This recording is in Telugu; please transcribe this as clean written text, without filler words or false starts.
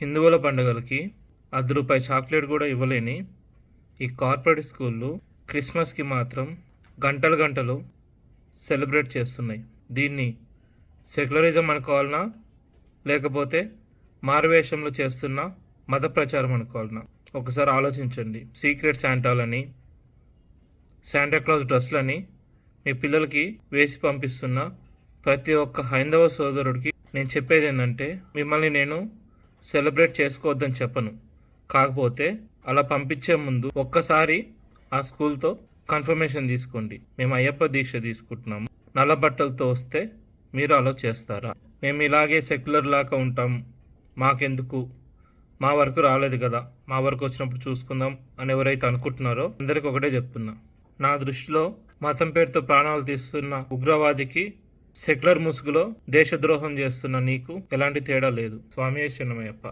హిందువుల పండుగలకి రూ. 10 చాక్లెట్ కూడా ఇవ్వలేని ఈ కార్పొరేట్ స్కూళ్ళు క్రిస్మస్కి మాత్రం గంటలు గంటలు సెలబ్రేట్ చేస్తున్నాయి. దీన్ని సెక్యులరిజం అనుకోవాలనా, లేకపోతే మారువేషంలో చేస్తున్న మత ప్రచారం అనుకోవాలనా? ఒకసారి ఆలోచించండి. సీక్రెట్ శాంటాలని, శాంటాక్లాస్ డ్రెస్లని మీ పిల్లలకి వేసి పంపిస్తున్న ప్రతి ఒక్క హైందవ సోదరుడికి నేను చెప్పేది ఏంటంటే, మిమ్మల్ని నేను సెలబ్రేట్ చేసుకోవద్దని చెప్పను. కాకపోతే అలా పంపించే ముందు ఒక్కసారి ఆ స్కూల్తో కన్ఫర్మేషన్ తీసుకోండి. మేము అయ్యప్ప దీక్ష తీసుకుంటున్నాము, నల్ల బట్టలతో వస్తే మీరు అలా చేస్తారా? మేము ఇలాగే సెక్యులర్ లాగా ఉంటాం, మాకెందుకు, మా వరకు రాలేదు కదా, మా వరకు వచ్చినప్పుడు చూసుకుందాం అని ఎవరైతే అనుకుంటున్నారో అందరికి ఒకటే చెప్తున్నా. నా దృష్టిలో మతం పేరుతో ప్రాణాలు తీస్తున్న ఉగ్రవాదికి సెక్యులర్ ముసుగులో దేశద్రోహం చేస్తున్న నీకు ఎలాంటి తేడా లేదు. స్వామి శరణమయ్యప్ప.